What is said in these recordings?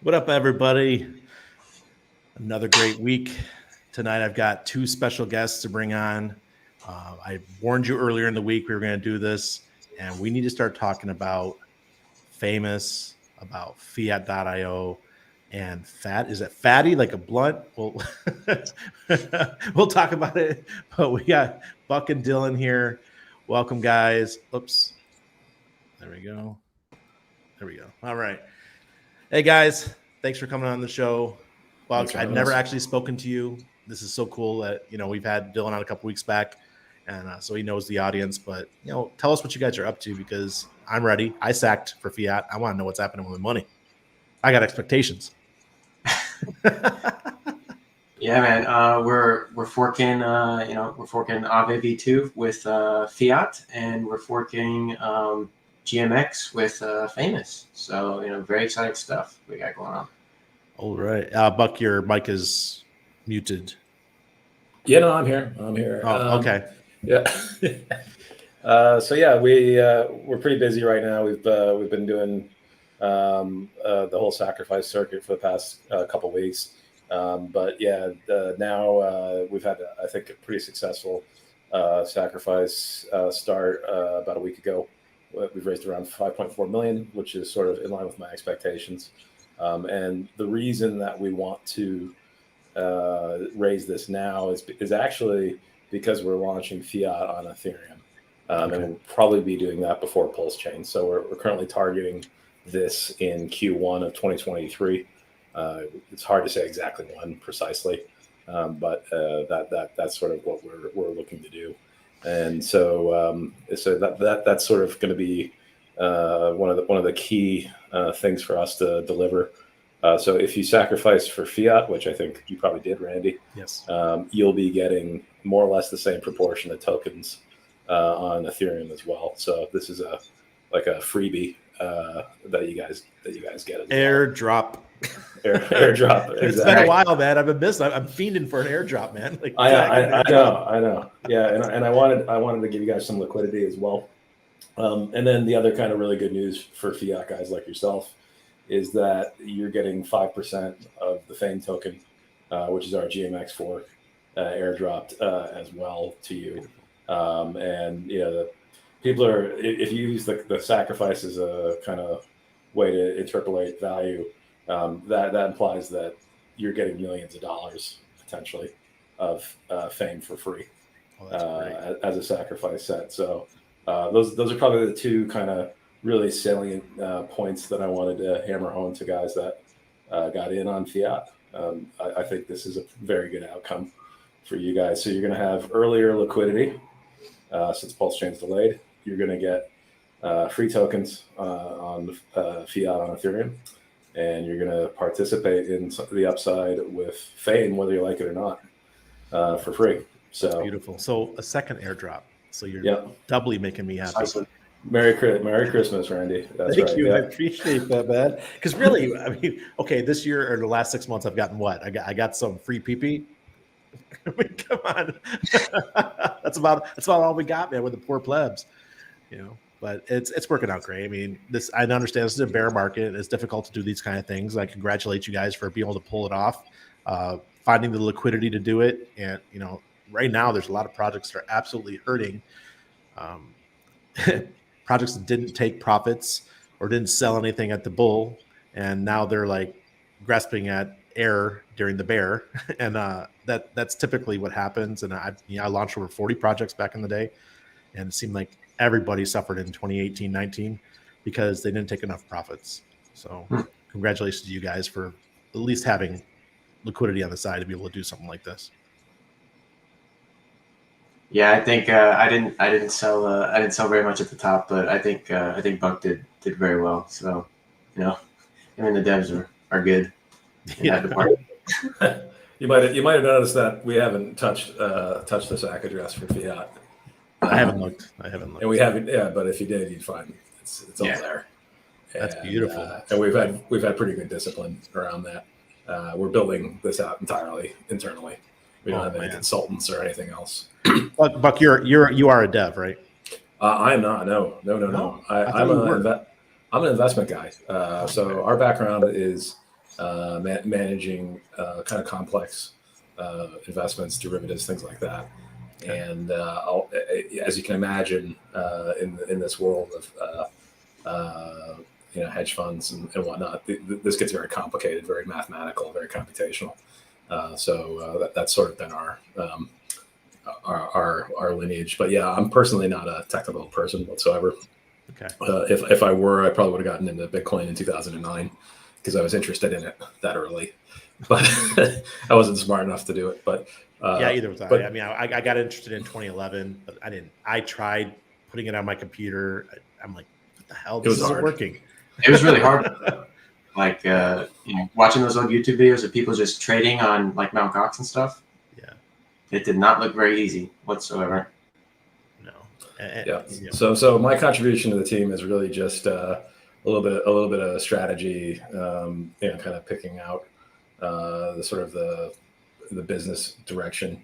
What up, everybody? Another great week. Tonight, I've got two special guests to bring on. I warned you earlier in the week we were going to do this, and we need to start talking about famous, about Fiat.io, and fat. Is it fatty like a blunt? Well, we'll talk about it. But we got Buck and Dylan here. Welcome, guys. Oops. There we go. There we go. All right. Hey, guys. Thanks for coming on the show. Buck, I've never actually spoken to you. This is so cool that, we've had Dylan on a couple weeks back, and so he knows the audience. But, tell us what you guys are up to, because I'm ready. I sacked for Fiat. I want to know what's happening with the money. I got expectations. Yeah, man. We're forking. We're forking Aave V2 with Fiat, and we're forking GMX with Famous. So very exciting stuff we got going on. All right, Buck, your mic is muted. Yeah, no, I'm here. Oh, okay. Yeah. So yeah, we're pretty busy right now. We've been doing the whole sacrifice circuit for the past couple weeks. But yeah, now we've had, I think, a pretty successful sacrifice start about a week ago. We've raised around 5.4 million, which is sort of in line with my expectations. And the reason that we want to raise this now is actually because we're launching Fiat on Ethereum. And we'll probably be doing that before PulseChain. So we're currently targeting this in Q1 of 2023. It's hard to say exactly when precisely, but that's sort of what we're looking to do. And so that's sort of going to be one of the key things for us to deliver. So if you sacrifice for Fiat, which I think you probably did, Randy, yes, you'll be getting more or less the same proportion of tokens on Ethereum as well. So this is like a freebie that you guys get. Airdrop. Airdrop. Exactly. It's been a while, man. I've been missing. I'm fiending for an airdrop, man. Like, I know. Yeah, and I wanted to give you guys some liquidity as well. And then the other kind of really good news for Fiat guys like yourself is that you're getting 5% of the Fame token, which is our GMX fork, airdropped as well to you. And the people are, if you use the sacrifice as a kind of way to interpolate value, that implies that you're getting millions of dollars potentially of Fame for free as a sacrifice set. So those are probably the two kind of really salient points that I wanted to hammer home to guys that got in on Fiat. I think this is a very good outcome for you guys. So you're going to have earlier liquidity since PulseChain's delayed. You're going to get free tokens on Fiat on Ethereum, and you're going to participate in the upside with Fame, whether you like it or not, for free. So that's beautiful. So a second airdrop. So you're doubly making me happy. Awesome. Merry Christmas, Randy. That's Thank right. you. Yeah. I appreciate that, man. Because really, I mean, okay, this year or the last 6 months, I've gotten what? I got some free PP. I mean, come on. that's about all we got, man, with the poor plebs. But it's working out great. I mean, I understand this is a bear market. It's difficult to do these kind of things. I congratulate you guys for being able to pull it off, finding the liquidity to do it. And right now there's a lot of projects that are absolutely hurting. Projects that didn't take profits or didn't sell anything at the bull, and now they're like grasping at air during the bear, and that's typically what happens. And I launched over 40 projects back in the day, and it seemed like everybody suffered in 2018, 19 because they didn't take enough profits. So congratulations to you guys for at least having liquidity on the side to be able to do something like this. Yeah, I think I didn't sell very much at the top, but I think Buck did very well. So, the devs are good. Yeah. You might have noticed that we haven't touched the SAC address for Fiat. I haven't looked. And we haven't. Yeah, but if you did, you'd find it's all there. That's beautiful. And we've had pretty good discipline around that. We're building this out entirely internally. We don't have any consultants or anything else. Buck, you are a dev, right? I am not. No. I'm an investment guy. So our background is managing kind of complex investments, derivatives, things like that. Okay. And as you can imagine, in this world of hedge funds and whatnot, this gets very complicated, very mathematical, very computational. So that's sort of been our lineage. But yeah, I'm personally not a technical person whatsoever. Okay. If I were, I probably would have gotten into Bitcoin in 2009 because I was interested in it that early, but I wasn't smart enough to do it. But yeah, either was I. I mean, I got interested in 2011, but I didn't. I tried putting it on my computer. I'm like, what the hell? This isn't working. It was really hard. Like watching those old YouTube videos of people just trading on like Mt. Gox and stuff. Yeah, it did not look very easy whatsoever. No. Yeah. So my contribution to the team is really just a little bit of strategy. Kind of picking out the sort of the business direction,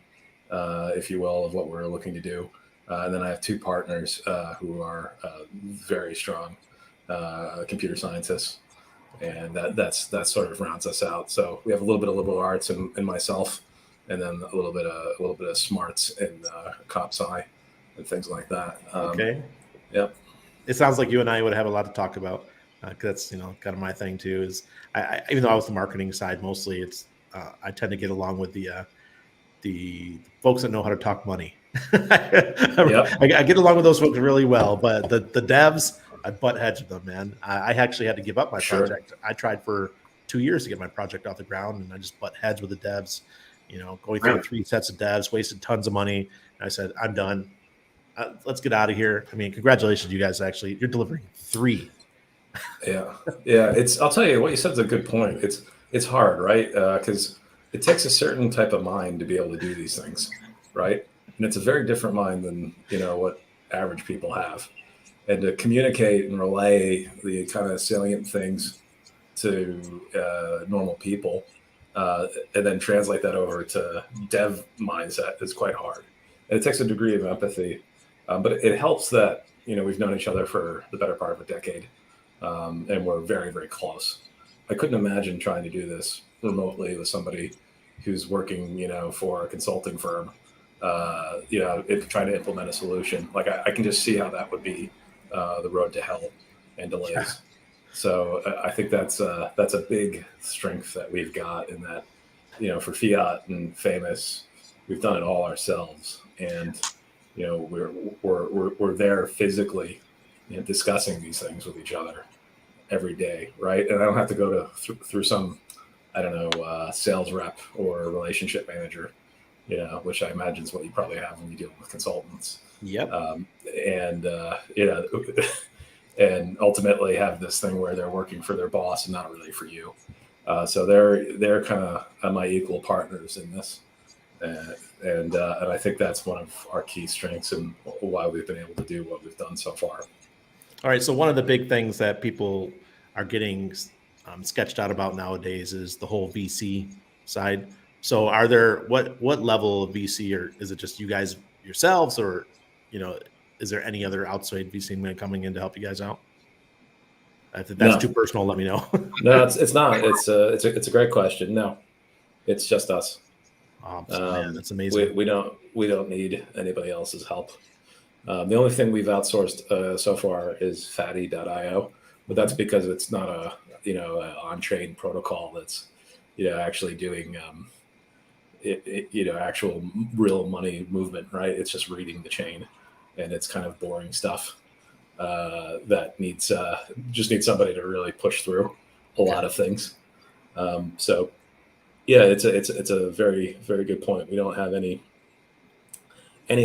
if you will, of what we're looking to do. And then I have two partners who are very strong computer scientists, and that sort of rounds us out. So we have a little bit of liberal arts and myself, and then a little bit of smarts in comp sci and things like that. Okay. Yep. It sounds like you and I would have a lot to talk about. Because that's kind of my thing too. Is I even though I was the marketing side mostly, it's I tend to get along with the folks that know how to talk money. Yep. I get along with those folks really well, but the devs, I butt heads with them, man. I actually had to give up my project. I tried for 2 years to get my project off the ground, and I just butt heads with the devs. Going through 3 sets of devs, wasted tons of money. And I said, I'm done. Let's get out of here. I mean, congratulations, you guys. Actually, you're delivering 3. Yeah. I'll tell you what you said is a good point. It's hard, right? Because it takes a certain type of mind to be able to do these things, right? And it's a very different mind than what average people have, and to communicate and relay the kind of salient things to normal people, and then translate that over to dev mindset is quite hard. And it takes a degree of empathy, but it helps that we've known each other for the better part of a decade. And we're very, very close. I couldn't imagine trying to do this remotely with somebody who's working, for a consulting firm, trying to implement a solution. Like I can just see how that would be the road to hell and delays. Yeah. So I think that's a big strength that we've got in that, for Fiat and Famous, we've done it all ourselves, and we're there physically, discussing these things with each other every day, right? And I don't have to go through some, sales rep or relationship manager, which I imagine is what you probably have when you deal with consultants. Yep. And ultimately have this thing where they're working for their boss and not really for you. So they're kind of my equal partners in this, and I think that's one of our key strengths and why we've been able to do what we've done so far. All right. So one of the big things that people are getting sketched out about nowadays is the whole VC side. So are there what level of VC, or is it just you guys yourselves, or is there any other outside VC coming in to help you guys out? If that's too personal, let me know. No, it's not. It's a great question. No, it's just us. Man, that's amazing. We don't need anybody else's help. The only thing we've outsourced so far is Fatty.io, but that's because it's not a on-chain protocol that's actually doing actual real money movement, right? It's just reading the chain, and it's kind of boring stuff that needs somebody to really push through a lot of things. So yeah, it's a very, very good point. We don't have any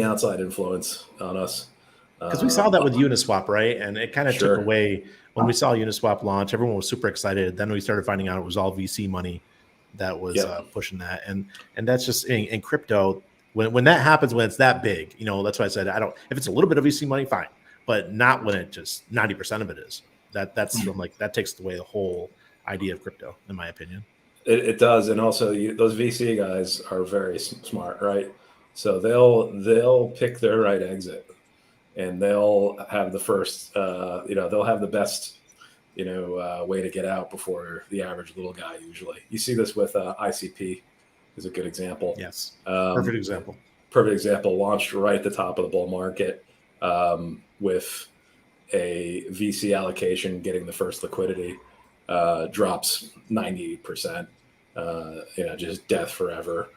outside influence on us, because we saw that with Uniswap, right? And it kind of took away when we saw Uniswap launch. Everyone was super excited. Then we started finding out it was all VC money that was pushing that, and that's just in crypto. When that happens, when it's that big, that's why I said if it's a little bit of VC money, fine, but not when it just 90% of it is. That's that takes away the whole idea of crypto, in my opinion. It does, and also those VC guys are very smart, right? So they'll pick their right exit, and they'll have the first, they'll have the best way to get out before the average little guy. Usually, you see this with ICP is a good example. Yes, perfect example. Perfect example. Launched right at the top of the bull market with a VC allocation, getting the first liquidity, drops 98%. Just death forever.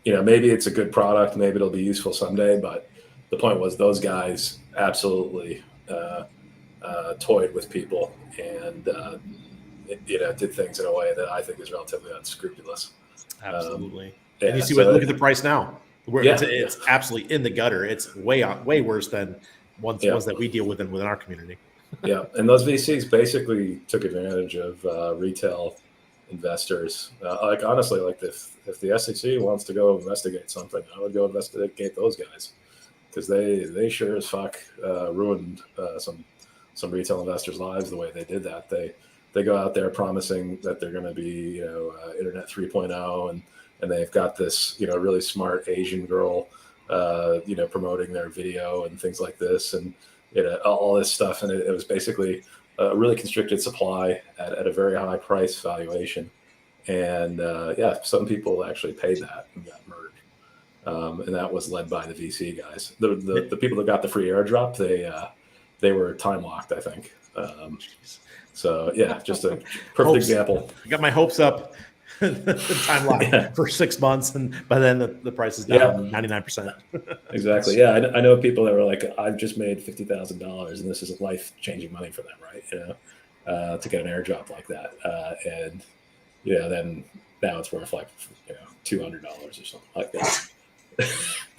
Maybe it's a good product, maybe it'll be useful someday, but the point was those guys absolutely toyed with people and did things in a way that I think is relatively unscrupulous. Absolutely. And you see look at the price now. It's absolutely in the gutter. It's way worse than ones that we deal with within our community. Yeah, and those VCs basically took advantage of retail investors. Honestly, if the SEC wants to go investigate something, I would go investigate those guys, because they sure as fuck ruined some retail investors' lives the way they did that. They go out there promising that they're going to be Internet 3.0, and they've got this really smart Asian girl promoting their video and things like this, and all this stuff, and it was basically a really constricted supply at a very high price valuation, and some people actually paid that and got murdered, and that was led by the VC guys. The people that got the free airdrop, they were time locked, I think. So yeah, just a perfect example. I got my hopes up. Time lock for 6 months, and by then the price is down 99%. Exactly. Yeah, I know people that were like, I've just made $50,000, and this is life-changing money for them, right? To get an airdrop like that, and then now it's worth like $200 or something like that.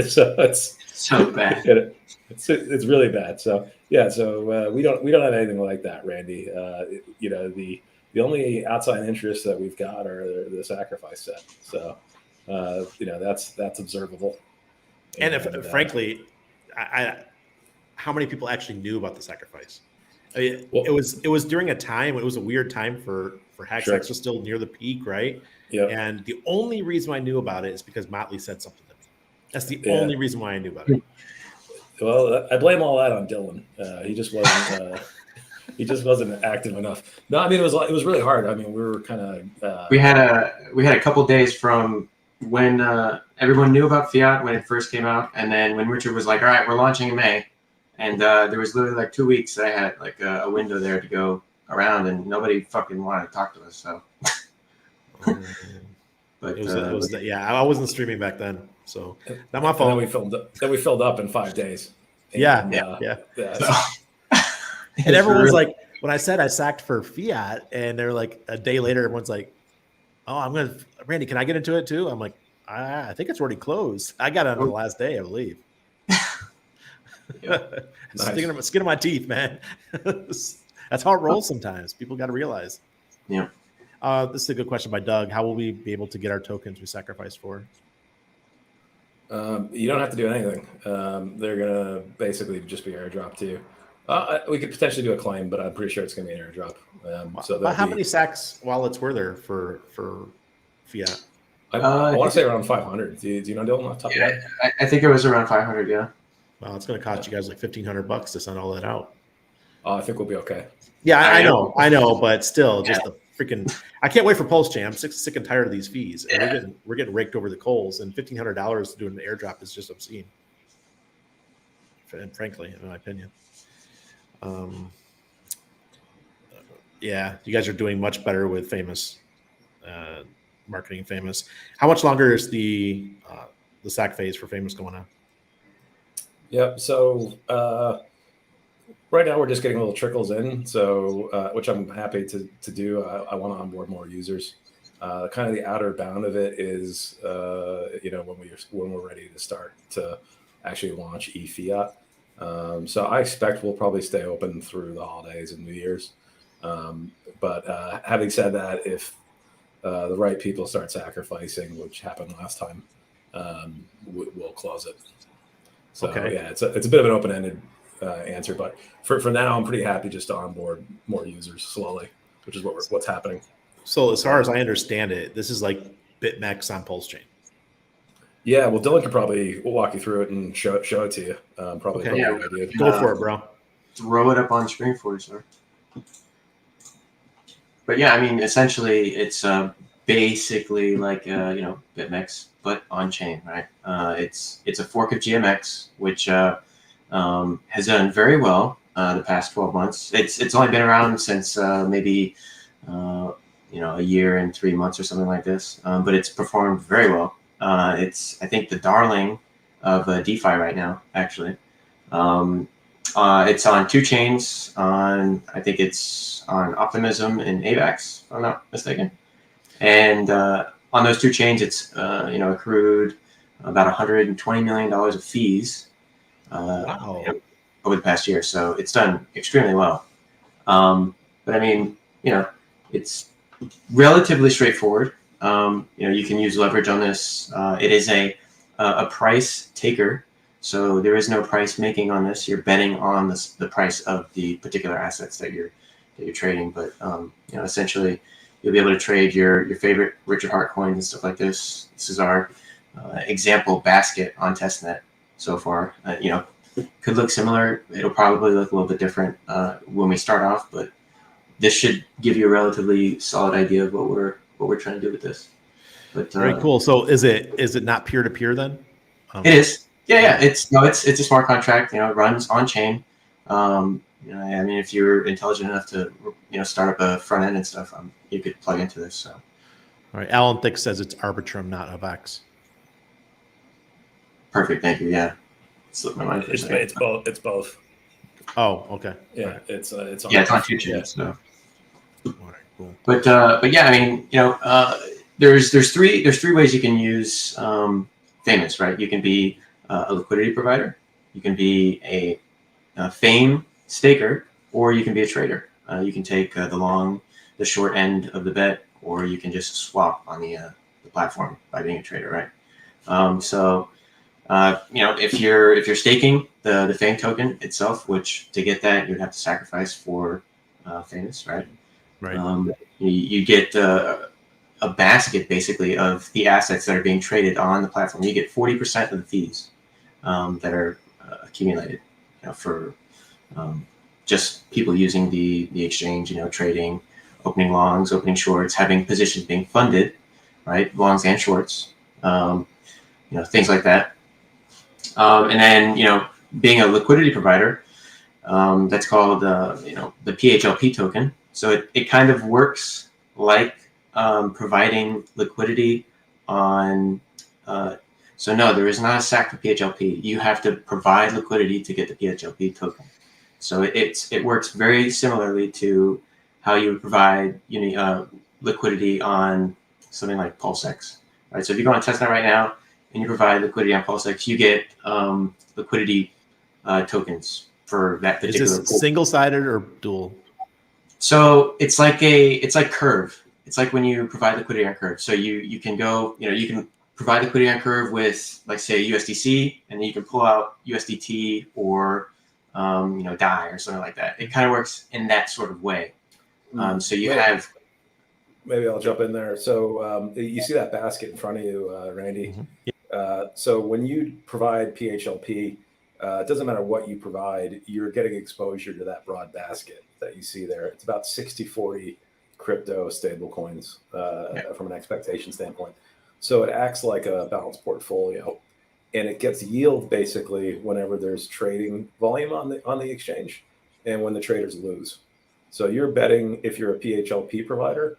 So it's so bad. It's really bad. So yeah, we don't have anything like that, Randy. The only outside interests that we've got are the sacrifice set. So, that's observable. And frankly, how many people actually knew about the sacrifice? I mean, it was during a time. It was a weird time for Hacks. Sure. Hacks was still near the peak, right? Yeah. And the only reason why I knew about it is because Motley said something to me. That's the only reason why I knew about it. Well, I blame all that on Dylan. He just wasn't. He just wasn't active enough. No, I mean it was really hard. I mean, we were kind of. We had a couple days from when everyone knew about Fiat when it first came out, and then when Richard was like, "All right, we're launching in May," and there was literally like 2 weeks that I had like a window there to go around, and nobody fucking wanted to talk to us. So. But I wasn't streaming back then, so not my fault. Then we filled up in 5 days. And, and everyone's like, when I said I sacked for Fiat, and they're like, a day later, everyone's like, "Oh, Randy, can I get into it too?" I'm like, I think it's already closed. I got it on the last day, I believe. Nice. Skin of my teeth, man. That's how it rolls sometimes. People got to realize. Yeah. This is a good question by Doug. How will we be able to get our tokens we sacrificed for? You don't have to do anything. They're going to basically just be airdropped to you. We could potentially do a claim, but I'm pretty sure it's going to be an airdrop. How many Sacks wallets were there for Fiat? I want to say around 500. Do you know, Dylan, off the top of your head? I think it was around 500, yeah. Well, it's going to cost you guys like $1,500 to send all that out. I think we'll be okay. Yeah, I know, but still, just the freaking. I can't wait for PulseChain. I'm sick and tired of these fees. And we're getting raked over the coals, and $1,500 to do an airdrop is just obscene. And frankly, in my opinion. You guys are doing much better with Famous, marketing Famous. How much longer is the sack phase for Famous going on? Yep. So right now we're just getting little trickles in. So which I'm happy to do. I want to onboard more users. Kind of the outer bound of it is when we're ready to start to actually launch Fiat. So I expect we'll probably stay open through the holidays and New Year's. But having said that, if the right people start sacrificing, which happened last time, we'll close it. So it's a bit of an open-ended answer, but for now, I'm pretty happy just to onboard more users slowly, which is what's happening. So as far as I understand it, this is like BitMEX on PulseChain. Yeah, well, Dylan could probably walk you through it and show it to you. Probably a good idea. Go for it, bro. Throw it up on screen for you, sir. but yeah, I mean, essentially, it's basically like BitMEX, but on chain, right? It's a fork of GMX, which has done very well the past 12 months. It's only been around since maybe a year and 3 months or something like this, but it's performed very well. It's, I think, the darling of DeFi right now, actually. It's on two chains. I think it's on Optimism and AVAX, if I'm not mistaken. And on those two chains, it's accrued about $120 million of fees Wow. over the past year. So it's done extremely well. But I mean, it's relatively straightforward. You can use leverage on this. It is a price taker. So there is no price making on this. You're betting on the price of the particular assets that you're trading. But essentially, you'll be able to trade your favorite Richard Hart coins and stuff like this. This is our example basket on testnet so far. Could look similar. It'll probably look a little bit different when we start off, but this should give you a relatively solid idea of what we're trying to do with this. But Very cool. So is it not peer to peer then? It is. Yeah. It's a smart contract. It runs on chain. I mean, if you're intelligent enough to start up a front end and stuff, you could plug into this. So. All right. Alan Thick says it's Arbitrum, not AVAX. Perfect. Thank you. Yeah. Slipped my mind for a second. It's both. Oh, okay. Yeah. Right. It's on two chains. So. All right. Cool. But yeah, I mean, there's three ways you can use Famous, right? You can be a liquidity provider, you can be a fame staker, or you can be a trader. You can take the short end of the bet, or you can just swap on the platform by being a trader, right? If you're staking the fame token itself, which to get that you'd have to sacrifice for Famous, right? Right. You get a basket basically of the assets that are being traded on the platform. You get 40% of the fees that are accumulated, for just people using the exchange, trading, opening longs, opening shorts, having positions being funded, right? Longs and shorts, things like that. And then, being a liquidity provider, that's called, the PHLP token. So it kind of works like providing liquidity on. So no, there is not a SAC for PHLP. You have to provide liquidity to get the PHLP token. So it works very similarly to how you would provide liquidity on something like PulseX, right? So if you go on testnet right now and you provide liquidity on PulseX, you get liquidity tokens for that particular. Is this single-sided or dual? So it's like Curve. It's like when you provide liquidity on Curve. So you can go, you can provide liquidity on Curve with, like, say, USDC, and then you can pull out USDT or DAI or something like that. It kind of works in that sort of way. So you have. Maybe I'll jump in there. So you see that basket in front of you, Randy. Mm-hmm. So when you provide PHLP, it doesn't matter what you provide, you're getting exposure to that broad basket that you see there. It's about 60-40 crypto stable coins from an expectation standpoint. So it acts like a balanced portfolio, and it gets yield basically whenever there's trading volume on the exchange and when the traders lose. So you're betting, if you're a PHLP provider,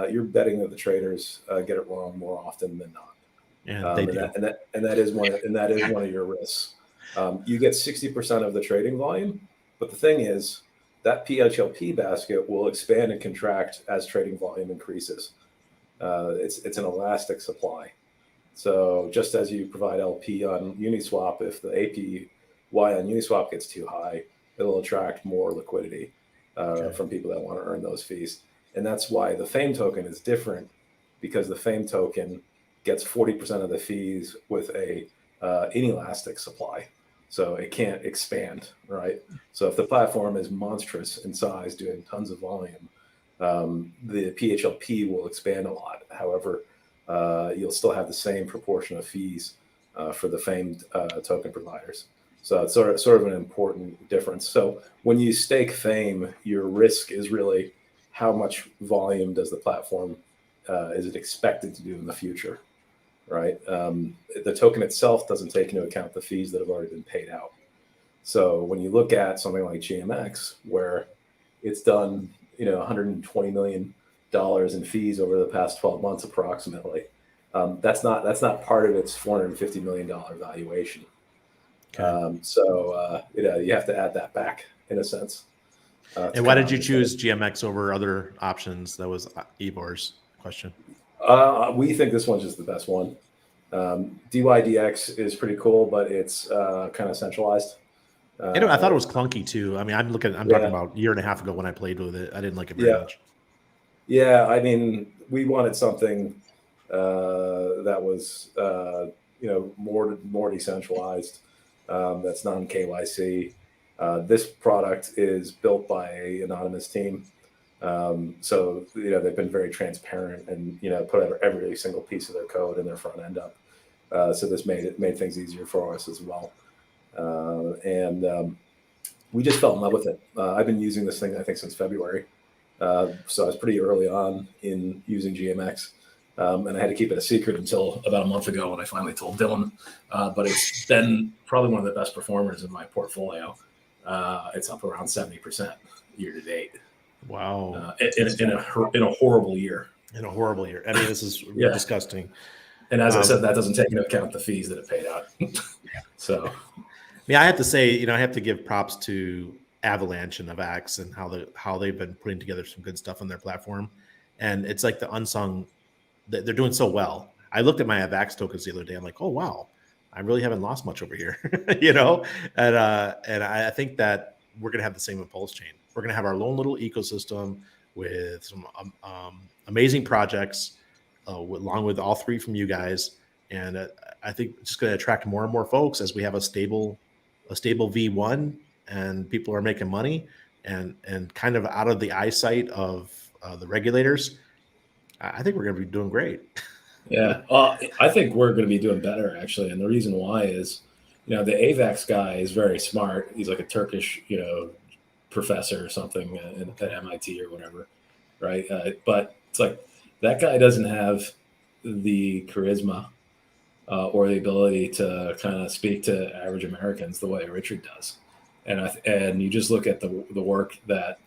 you're betting that the traders get it wrong more often than not. Yeah, they do. And that is one of your risks. You get 60% of the trading volume, but the thing is that PHLP basket will expand and contract as trading volume increases. It's an elastic supply. So just as you provide LP on Uniswap, if the APY on Uniswap gets too high, it'll attract more liquidity from people that want to earn those fees. And that's why the Fame token is different, because the Fame token gets 40% of the fees with a inelastic supply. So it can't expand, right? So if the platform is monstrous in size, doing tons of volume, the PHLP will expand a lot. However, you'll still have the same proportion of fees for the Fame token providers. So it's sort of an important difference. So when you stake Fame, your risk is really how much volume does the platform is it expected to do in the future, right? The token itself doesn't take into account the fees that have already been paid out. So when you look at something like GMX, where it's done, $120 million in fees over the past 12 months approximately, that's not part of its $450 million valuation. Okay. You have to add that back in a sense. And why did you choose GMX over other options? That was Ivor's question. We think this one's just the best one. DYDX is pretty cool, but it's kind of centralized. I thought it was clunky too. I mean, I'm talking about a year and a half ago when I played with it. I didn't like it very much. Yeah, I mean, we wanted something that was more decentralized. That's non-KYC. This product is built by an anonymous team. So they've been very transparent and put every single piece of their code in their front end up. So this made things easier for us as well. And we just fell in love with it. I've been using this thing I think since February. So I was pretty early on in using GMX. And I had to keep it a secret until about a month ago when I finally told Dylan. But it's been probably one of the best performers in my portfolio. It's up around 70% year to date. Wow! In a horrible year. In a horrible year. I mean, this is disgusting. And as I said, that doesn't take into account the fees that it paid out. So, I have to say, I have to give props to Avalanche and Avax and how they've been putting together some good stuff on their platform. And it's like the unsung. They're doing so well. I looked at my Avax tokens the other day. I'm like, oh wow, I really haven't lost much over here, And I think that we're gonna have the same with PulseChain. We're gonna have our own little ecosystem with some amazing projects, along with all three from you guys. And I think it's just gonna attract more and more folks as we have a stable V1 and people are making money and kind of out of the eyesight of the regulators. I think we're going to be doing great. Yeah, I think we're going to be doing better actually, and the reason why is, the AVAX guy is very smart. He's like a Turkish, professor or something at MIT or whatever, right? But it's like that guy doesn't have the charisma or the ability to kind of speak to average Americans the way Richard does, and you just look at the work that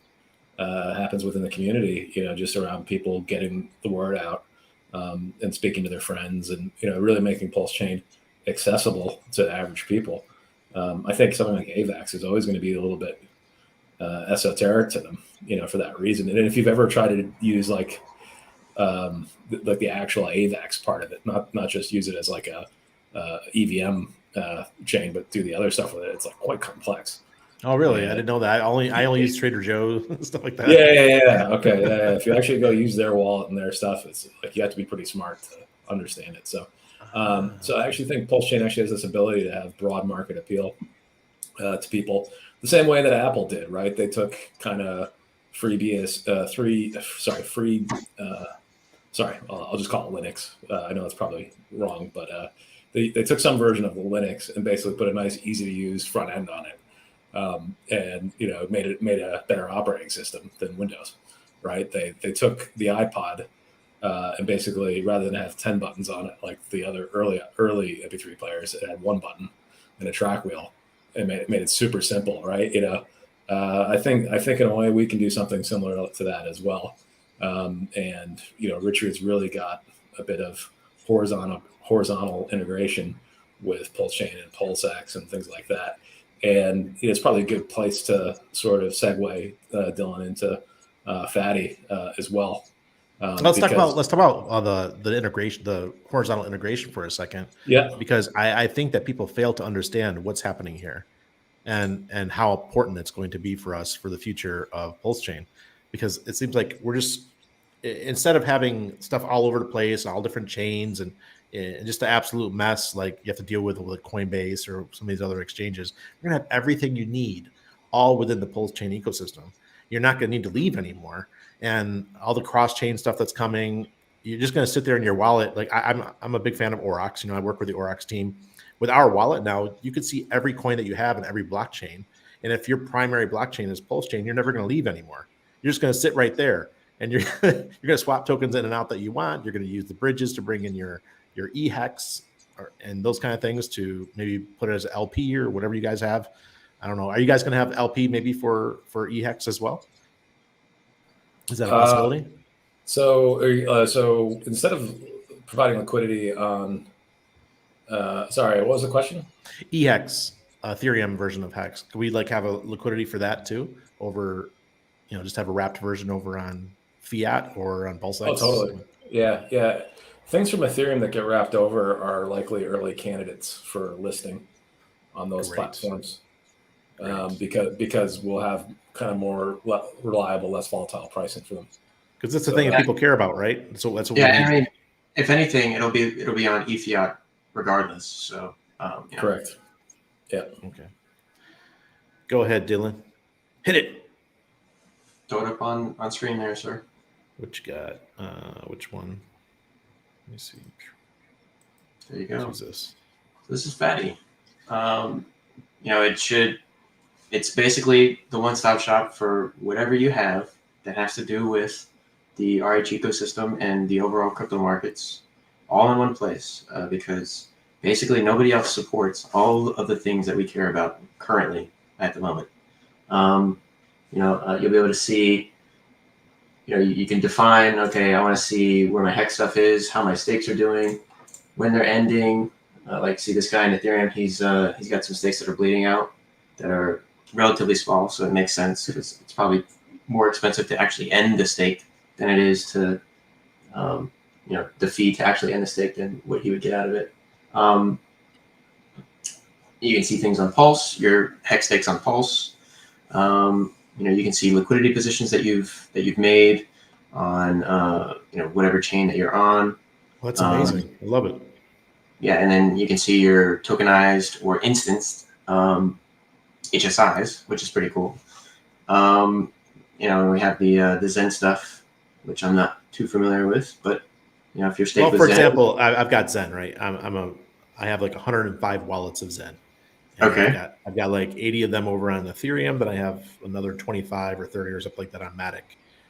happens within the community, just around people getting the word out and speaking to their friends and, really making PulseChain accessible to average people. I think something like AVAX is always going to be a little bit esoteric to them, for that reason. And if you've ever tried to use like the actual AVAX part of it, not just use it as like a EVM chain, but do the other stuff with it, it's like quite complex. Oh, really? I didn't know that. I only use Trader Joe and stuff like that. Yeah. Okay. Yeah. If you actually go use their wallet and their stuff, it's like you have to be pretty smart to understand it. So, I actually think PulseChain actually has this ability to have broad market appeal to people, the same way that Apple did. Right? They took kind of I'll just call it Linux. I know that's probably wrong, but they took some version of the Linux and basically put a nice, easy to use front end on it. And made a better operating system than Windows, right? They took the iPod and basically, rather than have 10 buttons on it like the other early MP3 players, it had one button and a track wheel, and made it super simple, right? I think in a way we can do something similar to that as well. And Richard's really got a bit of horizontal integration with PulseChain and PulseX and things like that. And it's probably a good place to sort of segue Dylan into Fatty as well. Let's talk about the integration, the horizontal integration for a second. Yeah, because I think that people fail to understand what's happening here, and how important it's going to be for us for the future of PulseChain, because it seems like we're just, instead of having stuff all over the place, all different chains and just an absolute mess like you have to deal with Coinbase or some of these other exchanges, you're gonna have everything you need all within the PulseChain ecosystem. You're not gonna need to leave anymore, and all the cross-chain stuff that's coming, you're just gonna sit there in your wallet. Like I'm a big fan of Aurochs. I work with the Aurochs team. With our wallet now, you can see every coin that you have in every blockchain, and if your primary blockchain is PulseChain, you're never gonna leave anymore. You're just gonna sit right there. and you're you're going to swap tokens in and out that you want. You're going to use the bridges to bring in your e-hex and those kind of things to maybe put it as LP or whatever you guys have. I don't know. Are you guys going to have LP maybe for e-hex as well? Is that a possibility? So instead of providing liquidity on, sorry, what was the question? e-hex, Ethereum version of hex. Could we like have a liquidity for that too over, just have a wrapped version over on Fiat or on PulseChain? Oh, totally. Yeah. Things from Ethereum that get wrapped over are likely early candidates for listing on those platforms, because we'll have kind of more reliable, less volatile pricing for them. Because that's the thing that people care about, right? So that's what. Yeah, I mean, if anything, it'll be on eFiat regardless. So correct. Yeah. Okay. Go ahead, Dylan. Hit it. Throw it up on screen there, sir. What you got? Which one? Let me see. There you go. Who's this? This is Fatty. It's basically the one-stop shop for whatever you have that has to do with the RH ecosystem and the overall crypto markets, all in one place, because basically nobody else supports all of the things that we care about currently at the moment. You'll be able to see, you can define, okay, I want to see where my hex stuff is, how my stakes are doing, when they're ending. See this guy in Ethereum, he's got some stakes that are bleeding out that are relatively small, so it makes sense because it's probably more expensive to actually end the stake than it is to, the fee to actually end the stake than what he would get out of it. You can see things on Pulse, your hex stakes on Pulse. You can see liquidity positions that you've made on whatever chain that you're on. Well, that's amazing. I love it. Yeah, and then you can see your tokenized or instanced HSIs, which is pretty cool. We have the Zen stuff, which I'm not too familiar with, but if you're staked with for Zen, example, I've got Zen, right? I have like 105 wallets of Zen. And okay. I've got like 80 of them over on Ethereum, but I have another 25 or 30 or something like that on Matic.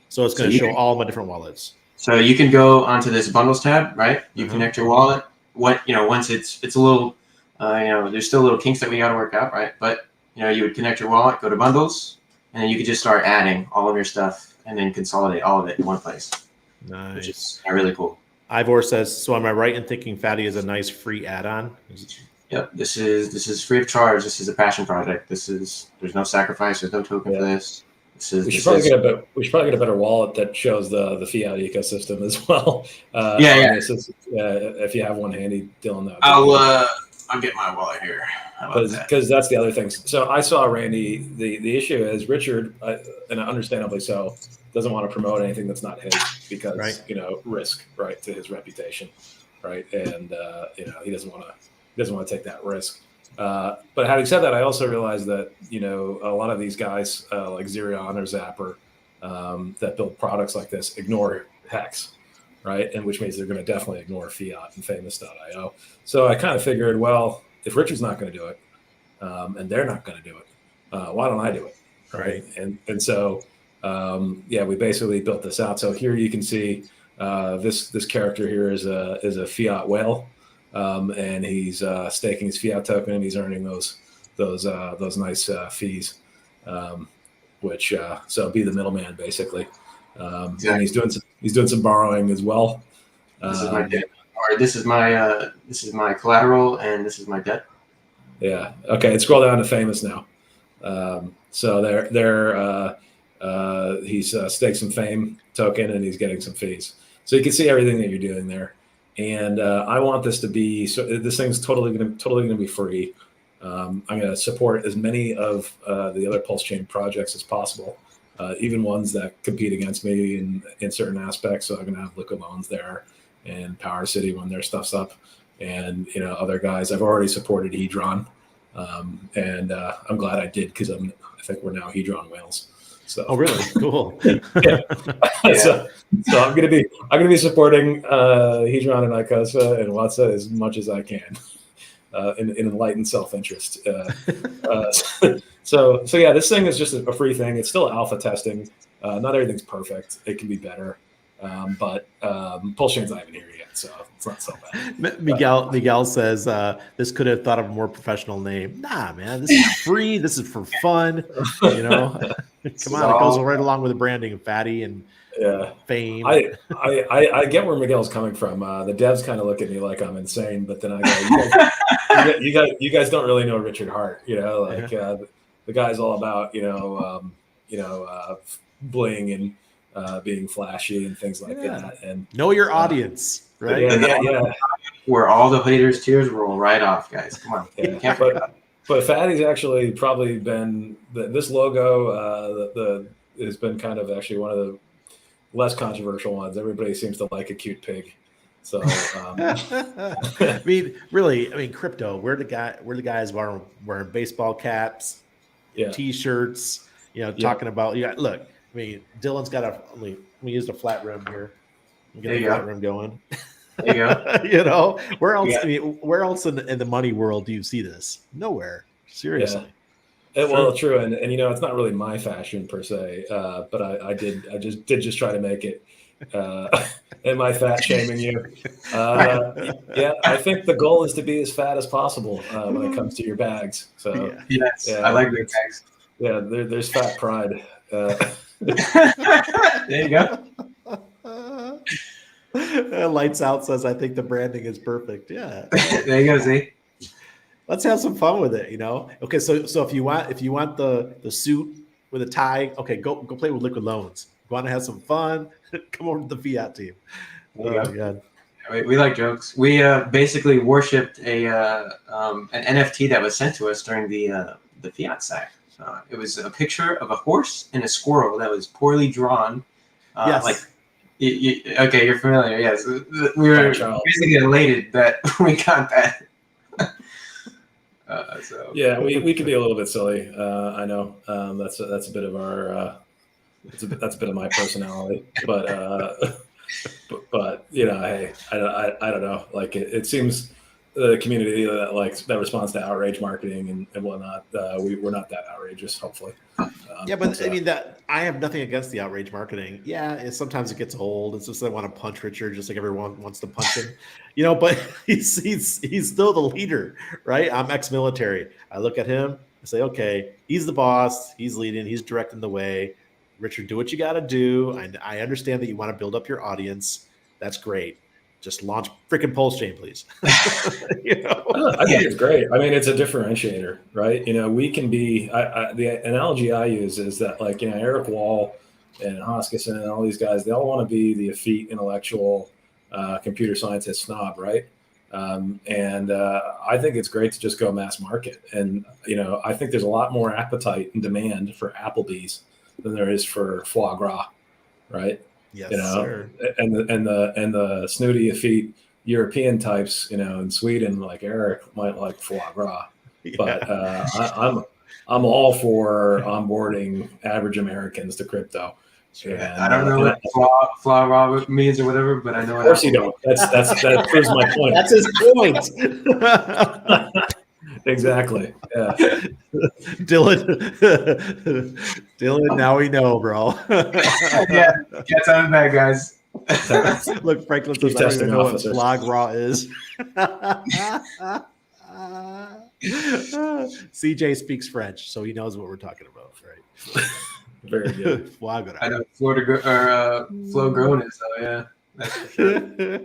So it's going to show all my different wallets. So you can go onto this bundles tab, right? You connect your wallet. Once it's a little, there's still little kinks that we got to work out, right? But you would connect your wallet, go to bundles, and then you could just start adding all of your stuff and then consolidate all of it in one place. Nice. Which is really cool. Ivor says, so am I right in thinking Fatty is a nice free add-on? Yep, this is free of charge. This is a passion project. There's no sacrifice. There's no token for this. We should probably get a better wallet that shows the Fiat ecosystem as well. If you have one handy, Dylan. I'll get my wallet here. Because that's the other thing. So I saw Randy. The issue is Richard, and understandably so, doesn't want to promote anything that's not his because risk, right, to his reputation, right, and he doesn't want to take that risk. But having said that, I also realized that a lot of these guys like Xerion or Zapper that build products like this ignore hex, right, and which means they're going to definitely ignore Fiat and Famous.io. So I kind of figured, well, if Richard's not going to do it, and they're not going to do it, why don't I do it, right? And so we basically built this out. So here you can see this character here is a Fiat whale. And he's staking his Fiat token, and he's earning those nice fees, which so be the middleman basically. Exactly. And he's doing some borrowing as well. This is my debt, or this is my collateral, and this is my debt. Yeah. Okay. And scroll down to Famous now. So he's staked some Fame token, and he's getting some fees. So you can see everything that you're doing there. And I want this to be this thing's totally gonna be free. I'm gonna support as many of the other PulseChain projects as possible, even ones that compete against me in certain aspects. So I'm gonna have Liquid Loans there and Power City when their stuff's up, and other guys. I've already supported Hedron, and I'm glad I did because I think we're now Hedron whales. So. Oh, really? Cool. Yeah. So I'm gonna be supporting Hedron and Icosa and Watsa as much as I can, in enlightened self-interest. So yeah, this thing is just a free thing. It's still alpha testing. Not everything's perfect. It can be better. But PulseChain's not even here yet, so it's not so bad. Miguel says this could have thought of a more professional name. Nah, man, this is free. This is for fun. You know, come on, it goes right along with the branding of Fatty and fame. I get where Miguel's coming from. The devs kind of look at me like I'm insane, but then I go, you guys don't really know Richard Hart. You know, like the guy's all about bling and being flashy and things like that. And know your audience, right? Yeah. Where all the haters' tears roll right off, guys. Come on. But Fatty's actually probably been this logo. Has been kind of actually one of the less controversial ones. Everybody seems to like a cute pig. So I mean, crypto. We're the guys wearing baseball caps, t-shirts. Talking about look. I mean, Dylan's got we used a flat rim here. Get the flat rim going. There you go. Where else? Yeah. I mean, where else in the money world do you see this? Nowhere. Seriously. Yeah. Well, true, and it's not really my fashion per se, but I did try to make it. Am I fat shaming you? I think the goal is to be as fat as possible when it comes to your bags. So yes, I like big bags. Yeah, there's fat pride. There you go. Lights Out says, I think the branding is perfect. Yeah. There you go, Z. Let's have some fun with it, Okay, so if you want the suit with a tie, okay, go play with Liquid Loans. You want to have some fun? Come over to the Fiat team. Oh my God. We like jokes. We basically worshipped an NFT that was sent to us during the Fiat sack. It was a picture of a horse and a squirrel that was poorly drawn. Yes. Okay, you're familiar. Yes, we were basically elated that we got that. We could be a little bit silly. I know that's a bit of our that's a bit of my personality, but hey, I don't know. Like it seems the community that responds to outrage marketing and whatnot. We're not that outrageous, hopefully. But I mean that I have nothing against the outrage marketing. Yeah, sometimes it gets old. It's just I want to punch Richard, just like everyone wants to punch him, But he's still the leader, right? I'm ex-military. I look at him. I say, okay, he's the boss. He's leading. He's directing the way. Richard, do what you got to do. I understand that you want to build up your audience. That's great. Just launch freaking PulseChain, please. I think it's great. I mean, it's a differentiator, right? We can be. The analogy I use is that, Eric Wall and Hoskinson and all these guys, they all want to be the effete intellectual computer scientist snob, right? And I think it's great to just go mass market. And I think there's a lot more appetite and demand for Applebee's than there is for foie gras, right? Yes, sir. And the snooty effete European types, in Sweden, like Eric, might like foie gras. Yeah. But I'm all for onboarding average Americans to crypto. And, I don't know what foie gras means or whatever, but I know. Of course you don't. That proves my point. That's his point. Exactly. Yeah. Dylan, now we know, bro. Yeah, it's on bad, guys. Look, Franklin says, I don't even know what foie gras is. CJ speaks French, so he knows what we're talking about, right? Very good. Foie gras. I know Flo grown is, so yeah. That's for sure.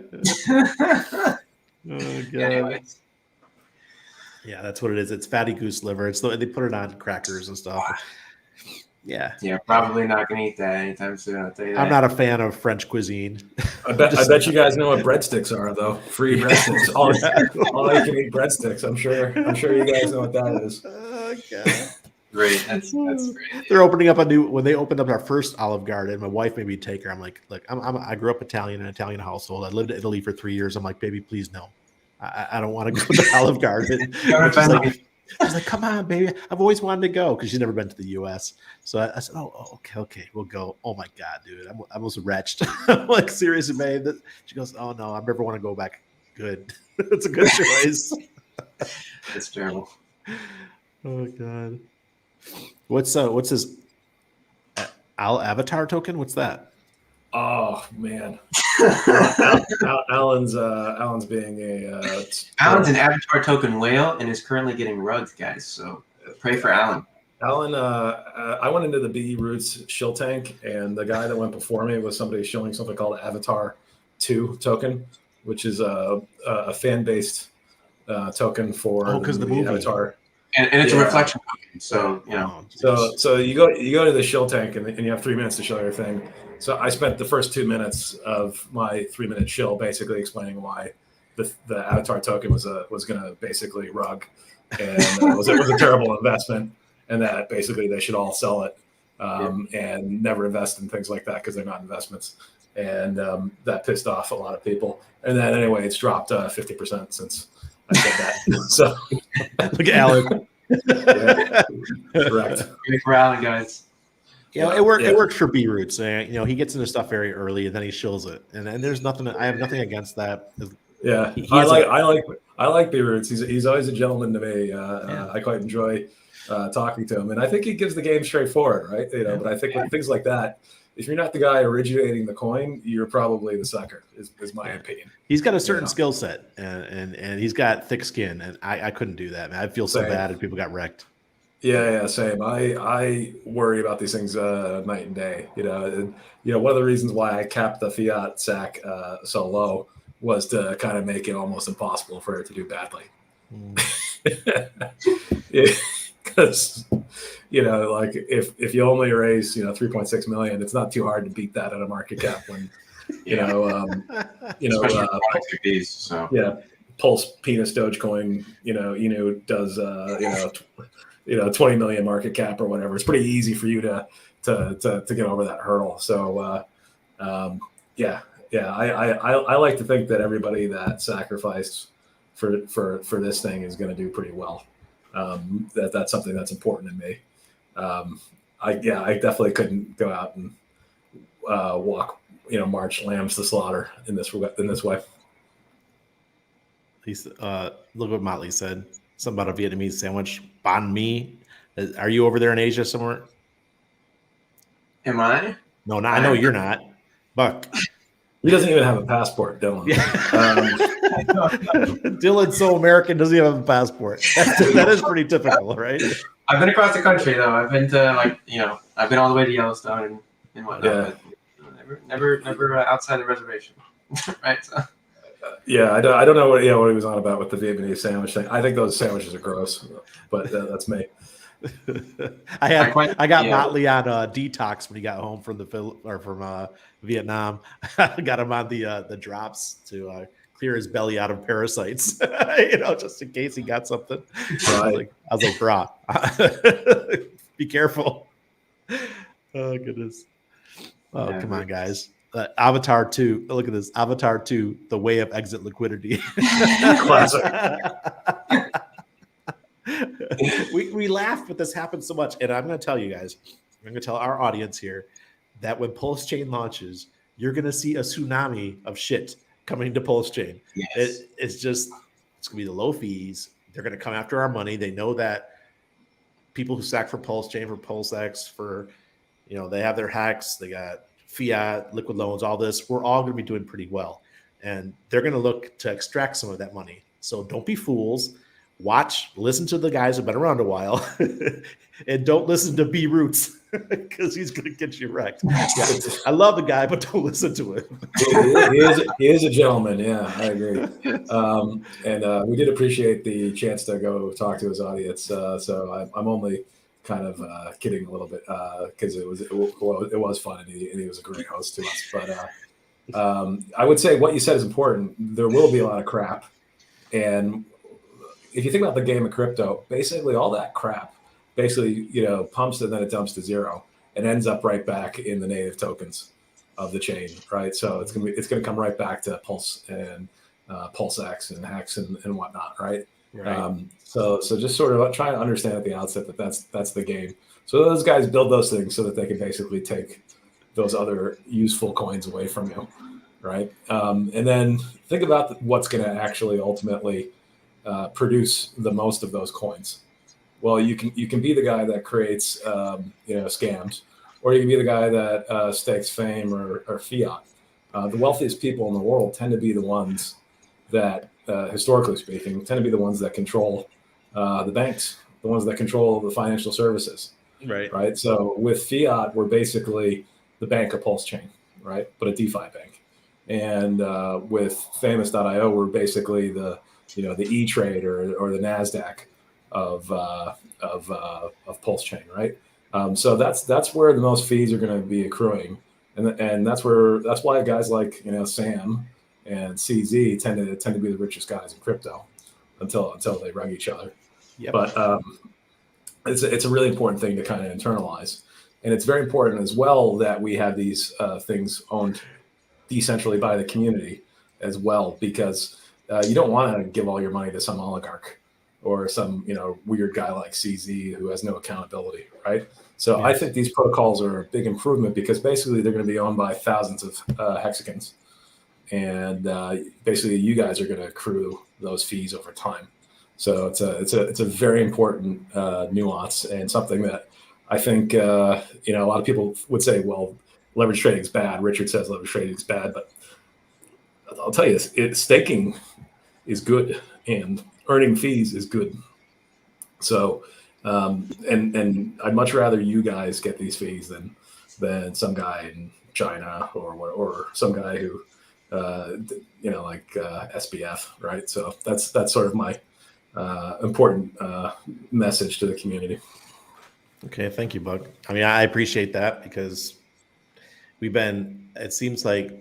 Oh, God. Anyways. Yeah, that's what it is. It's fatty goose liver. They put it on crackers and stuff. Yeah. Yeah, probably not going to eat that anytime soon. I'll tell you that. I'm not a fan of French cuisine. I bet you guys know what breadsticks are, though. Free breadsticks. All you can eat breadsticks. I'm sure you guys know what that is. Oh, God. Great. That's great. They're opening up when they opened up our first Olive Garden, my wife made me take her. I'm like, look, I grew up Italian in an Italian household. I lived in Italy for 3 years. I'm like, baby, please no. I don't want to go to Olive Garden. She's like, come on, baby. I've always wanted to go because she's never been to the U.S. So I said, oh, okay, we'll go. Oh, my God, dude. I'm almost wretched. I'm like, seriously, babe. She goes, oh, no, I never want to go back. Good. It's a good choice. It's terrible. Oh, God. What's his Avatar token? What's that? Oh man, Alan's being a Alan's an Avatar token whale and is currently getting rugged, guys. So pray for Alan. Alan, I went into the BE Roots shill tank, and the guy that went before me was somebody showing something called Avatar 2 token, which is a fan-based token for the movie. Avatar. And it's a reflection token, so you know. So you go to the shill tank and you have 3 minutes to show your thing. So I spent the first 2 minutes of my 3-minute shill basically explaining why the Avatar token was going to basically rug, and it was a terrible investment, and that basically they should all sell it and never invest in things like that because they're not investments. And that pissed off a lot of people. And then anyway, it's dropped 50% since I said that. So look at Alan. Correct. Pray for Alan, guys. It works for B Roots. He gets into stuff very early and then he shills it. And there's nothing. I have nothing against that. Yeah, I like B Roots. He's always a gentleman to me. I quite enjoy talking to him, and I think he gives the game straightforward, right? But I think with things like that, if you're not the guy originating the coin, you're probably the sucker. Is my opinion. He's got a certain skill set, and he's got thick skin, and I couldn't do that, man. I feel so bad if people got wrecked. Yeah, same. I worry about these things night and day. One of the reasons why I capped the Fiat SAC so low was to kind of make it almost impossible for it to do badly. Because like if you only raise 3.6 million, it's not too hard to beat that at a market cap when Pulse Penis Dogecoin does 20 million market cap or whatever. It's pretty easy for you to get over that hurdle. So I like to think that everybody that sacrificed for this thing is going to do pretty well. That's something that's important to me. I definitely couldn't go out and march lambs to slaughter in this way. Look what Motley said. Something about a Vietnamese sandwich. Banh mi. Are you over there in Asia somewhere? Am I? No, I know you're not. Buck. He doesn't even have a passport, Dylan. Yeah. Dylan's so American, doesn't even have a passport. That is pretty typical, right? I've been across the country though. I've been to I've been all the way to Yellowstone and whatnot. Yeah. But never outside the reservation, right? So. Yeah, I don't know what he was on about with the Vietnamese sandwich thing. I think those sandwiches are gross, but that's me. I got Motley on detox when he got home from Vietnam. I got him on the drops to clear his belly out of parasites, just in case he got something. Right. I was like, brah, be careful. Oh goodness. Oh, come on, guys. Avatar 2. Look at this. Avatar 2, the way of exit liquidity. Classic. we laugh, but this happens so much. And I'm going to tell you guys, I'm going to tell our audience here that when PulseChain launches, you're going to see a tsunami of shit coming to PulseChain. Yes. It's going to be the low fees. They're going to come after our money. They know that people who stack for PulseChain, for PulseX, for, they have their hacks. They got Fiat, liquid loans, all this. We're all going to be doing pretty well. And they're going to look to extract some of that money. So don't be fools. Listen to the guys who've been around a while, and don't listen to B Roots because he's going to get you wrecked. Yeah, I love the guy, but don't listen to him. He is a gentleman. Yeah, I agree. And we did appreciate the chance to go talk to his audience. So I'm only kind of kidding a little bit because it was fun and he was a great host to us. But I would say what you said is important. There will be a lot of crap, and if you think about the game of crypto, basically all that crap pumps and then it dumps to zero and ends up right back in the native tokens of the chain, right? So it's gonna come right back to Pulse and PulseX and Hex and whatnot, right? Right. So just sort of try to understand at the outset that that's the game. So those guys build those things so that they can basically take those other useful coins away from you, right? And then think about what's going to actually ultimately produce the most of those coins. Well, you can be the guy that creates scams, or you can be the guy that stakes fame or fiat. The wealthiest people in the world tend to be the ones that, historically speaking, tend to be the ones that control the banks, the ones that control the financial services. Right. So with Fiat, we're basically the bank of PulseChain, right? But a DeFi bank. And with Famous.io, we're basically the E-Trade or the Nasdaq of PulseChain, right? So that's where the most fees are going to be accruing, and that's why guys like Sam and CZ tend to be the richest guys in crypto until they rug each other. Yep. But it's a really important thing to kind of internalize, and it's very important as well that we have these things owned decentrally by the community as well, because you don't want to give all your money to some oligarch or some weird guy like CZ who has no accountability, right? So I think these protocols are a big improvement because basically they're going to be owned by thousands of hexagons, and basically you guys are going to accrue those fees over time. So it's a very important nuance, and something that I think a lot of people would say, well, leverage trading is bad. Richard says leverage trading is bad, but I'll tell you this: staking is good, and earning fees is good. So, and I'd much rather you guys get these fees than some guy in China or some guy who, like SBF, right? So that's sort of my important message to the community. Okay, thank you, Buck. I mean, I appreciate that because it seems like,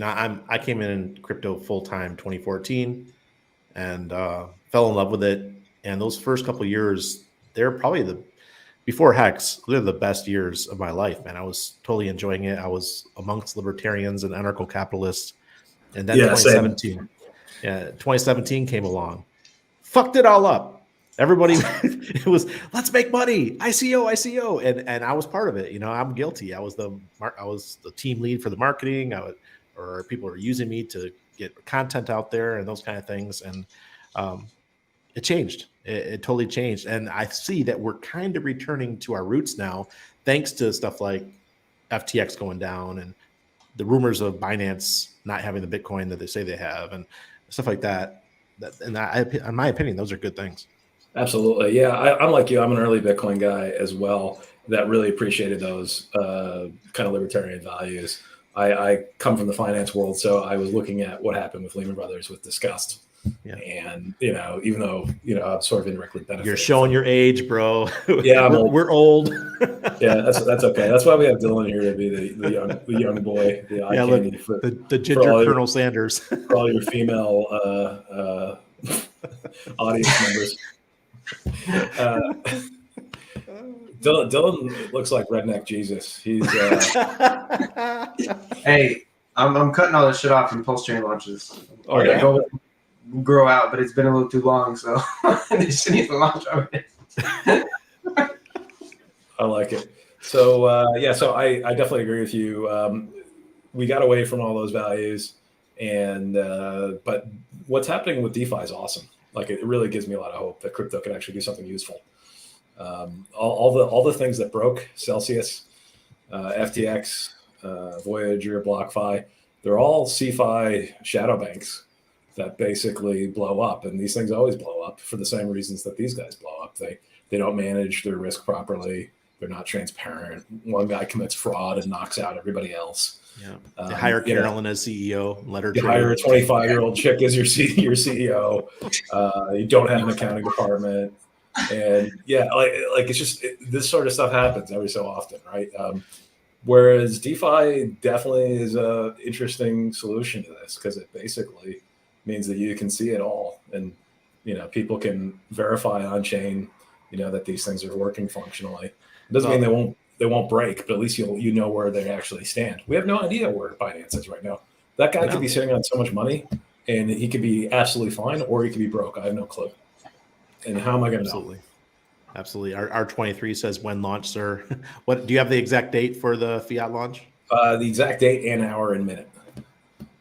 I came in crypto full time 2014 and fell in love with it. And those first couple of years, they're probably before Hex, they're the best years of my life, man. I was totally enjoying it. I was amongst libertarians and anarcho-capitalists. And then 2017 came along, fucked it all up. Everybody, it was, let's make money, ICO, and I was part of it. I'm guilty. I was the team lead for the marketing. Or people were using me to get content out there and those kind of things. And it changed. It totally changed. And I see that we're kind of returning to our roots now, thanks to stuff like FTX going down and the rumors of Binance not having the Bitcoin that they say they have and stuff like that. In my opinion, those are good things. Absolutely. Yeah. I'm like you. I'm an early Bitcoin guy as well that really appreciated those kind of libertarian values. I come from the finance world, so I was looking at what happened with Lehman Brothers with disgust. Yeah. And, even though, I'm sort of indirectly benefiting. You're showing your age, bro. Yeah. We're old. Yeah, that's okay. That's why we have Dylan here to be the young boy, the eye candy for the ginger Colonel Sanders. For all your female audience members. Dylan looks like redneck Jesus. He's Hey, I'm cutting all this shit off from PulseChain launches. Oh, yeah. Go grow out, but it's been a little too long, so this shit needs to launch already. I like it. So so I definitely agree with you. We got away from all those values, and but what's happening with DeFi is awesome. Like, it really gives me a lot of hope that crypto can actually do something useful. All the things that broke, Celsius, FTX, Voyager, BlockFi, they're all CeFi shadow banks that basically blow up, and these things always blow up for the same reasons that these guys blow up. They don't manage their risk properly. They're not transparent. One guy commits fraud and knocks out everybody else. Yeah, they hire Carolyn as CEO. Let her. You hire a 25-year-old chick as your CEO. You don't have an accounting department, and it's just this sort of stuff happens every so often, right? Whereas DeFi definitely is a interesting solution to this because it basically means that you can see it all, and people can verify on chain, that these things are working functionally. It doesn't mean they won't break, but at least you know where they actually stand. We have no idea where Binance is right now. That guy could be sitting on so much money, and he could be absolutely fine, or he could be broke. I have no clue. And how am I going to know? Absolutely. Our 23 says when launch, sir. What do you have the exact date for the Fiat launch? The exact date and hour and minute.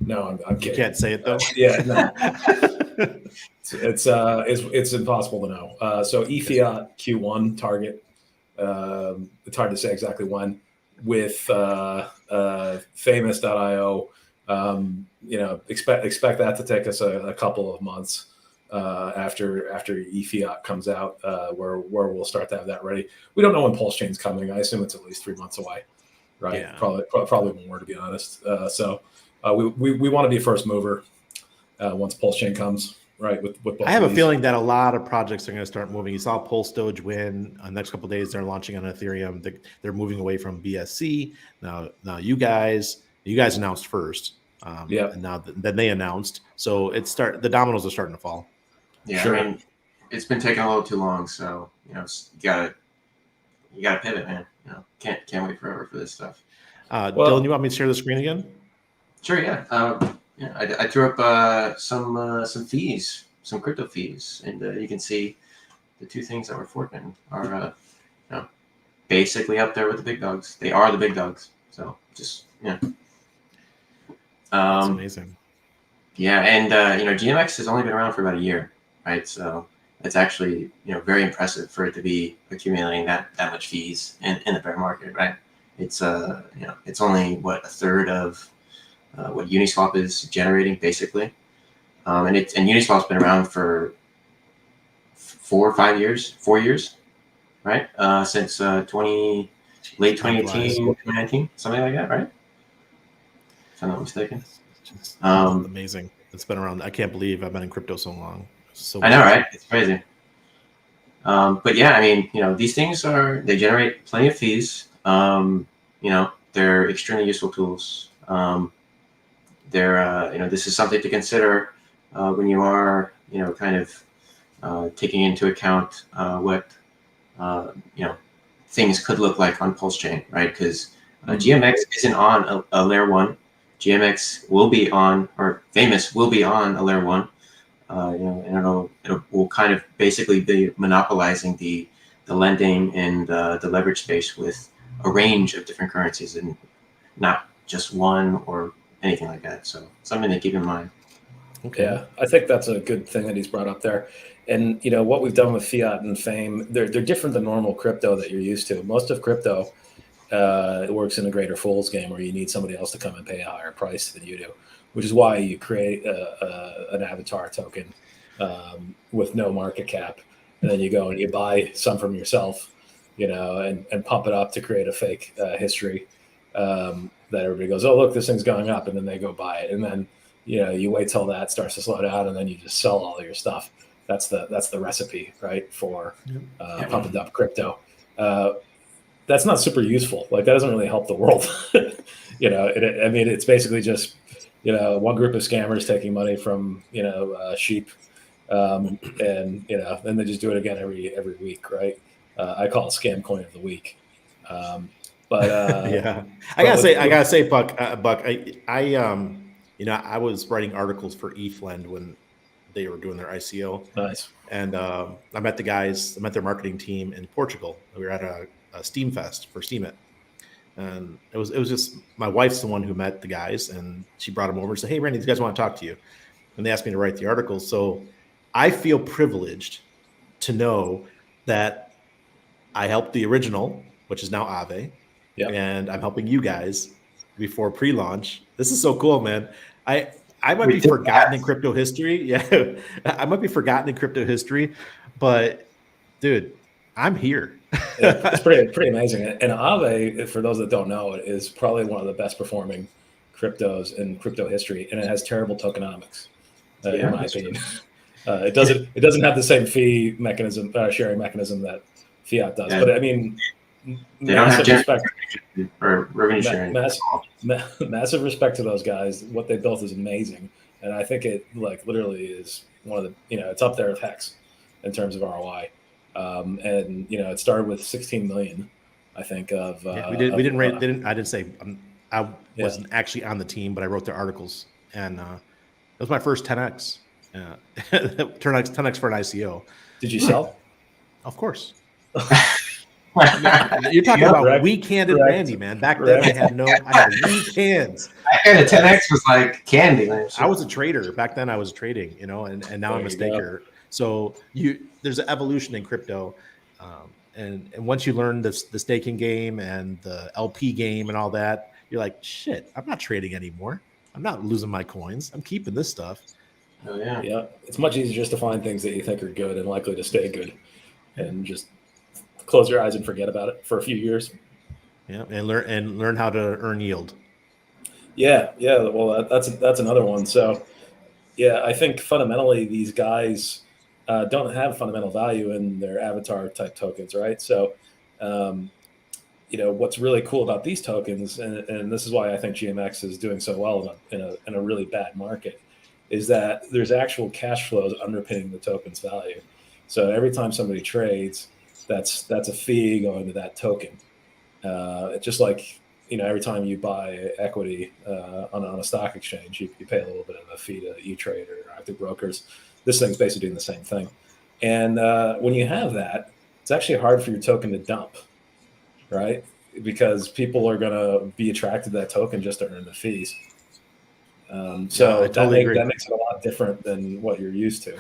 No, I'm kidding. You can't say it though. Yeah, no. It's impossible to know. So eFiat Q1 target. It's hard to say exactly when. with famous.io. Expect that to take us a couple of months after eFiat comes out, where we'll start to have that ready. We don't know when PulseChain's coming. I assume it's at least 3 months away, right? Yeah. Probably more, to be honest. We want to be first mover once PulseChain comes, right? With both I have of a these. feeling that a lot of projects are going to start moving. You saw Pulse Doge win. The next couple of days, they're launching on Ethereum. They're moving away from BSC. Now you guys announced first. Yeah. And now then they announced. So the dominoes are starting to fall. Yeah, Sure. I mean, it's been taking a little too long, so you gotta pivot, man. Can't wait forever for this stuff. Dylan, you want me to share the screen again? Sure, yeah. I threw up some fees, some crypto fees, and you can see the two things that we're forking are basically up there with the big dogs. They are the big dogs. So just That's amazing. Yeah, and GMX has only been around for about a year, right? So it's actually very impressive for it to be accumulating that much fees in the bear market, right? It's it's only a third of what Uniswap is generating, basically, and Uniswap's been around for 4 or 5 years, 4 years, right? Since late 2018, 2019, something like that, right? If I'm not mistaken. It's amazing. It's been around. I can't believe I've been in crypto so long. I know, right? It's crazy. But yeah, I mean, these things they generate plenty of fees. They're extremely useful tools. This is something to consider when you are, kind of taking into account what, things could look like on PulseChain, right? Because GMX isn't on a layer 1. GMX will be on, or Famous will be on a layer 1. And it will kind of basically be monopolizing the lending and the leverage space with a range of different currencies and not just one or anything like that. So something to keep in mind. Okay. Yeah, I think that's a good thing that he's brought up there. And what we've done with Fiat and Fame, they're different than normal crypto that you're used to. Most of crypto it works in a greater fool's game where you need somebody else to come and pay a higher price than you do, which is why you create an avatar token with no market cap, and then you go and you buy some from yourself, and pump it up to create a fake history that everybody goes, oh, look, this thing's going up, and then they go buy it, and then you wait till that starts to slow down, and then you just sell all of your stuff. That's the recipe, right, for pumping up crypto. That's not super useful. Like, that doesn't really help the world. It's basically just, one group of scammers taking money from, sheep. And then they just do it again every week. Right. I call it scam coin of the week. Yeah, I gotta say, Buck, I was writing articles for eFlend when they were doing their ICO. Nice. And I met their marketing team in Portugal. We were at a Steam Fest for Steam It. And it was just, my wife's the one who met the guys, and she brought them over and said, hey, Randy, these guys want to talk to you. And they asked me to write the articles. So I feel privileged to know that I helped the original, which is now Aave, and I'm helping you guys before pre-launch. This is so cool, man. I might be forgotten in crypto history. Yeah, I might be forgotten in crypto history, but dude, I'm here. It's pretty amazing. And Aave, for those that don't know, is probably one of the best performing cryptos in crypto history, and it has terrible tokenomics, in my opinion. It doesn't have the same fee mechanism, sharing mechanism that Fiat does. Yeah. But I mean, they don't have respect or revenue sharing. Massive respect to those guys. What they built is amazing, and I think it literally is one of the it's up there with Hex in terms of ROI. And it started with 16 million, I think. I wasn't actually on the team, but I wrote their articles, and it was my first 10x. 10x for an ICO. Did you sell? Of course. You're talking about weak-handed Randy, man. Back then, I had weak hands. The 10x was like candy. I was a trader back then. I was trading, and now I'm a staker. So there's an evolution in crypto, and once you learn the staking game and the LP game and all that, you're like, shit, I'm not trading anymore. I'm not losing my coins. I'm keeping this stuff. Oh yeah. Yeah, it's much easier just to find things that you think are good and likely to stay good, and just close your eyes and forget about it for a few years. Yeah, and learn how to earn yield. Yeah. Well, that's another one. So, yeah, I think fundamentally these guys don't have fundamental value in their avatar type tokens, right? So, um, what's really cool about these tokens, and this is why I think GMX is doing so well in a really bad market, is that there's actual cash flows underpinning the token's value. So every time somebody trades, that's a fee going to that token. It's just like, every time you buy equity on a stock exchange, you pay a little bit of a fee to E-Trade or active brokers. This thing's basically doing the same thing. And when you have that, it's actually hard for your token to dump, right? Because people are going to be attracted to that token just to earn the fees. So I totally agree. that makes it a lot different than what you're used to.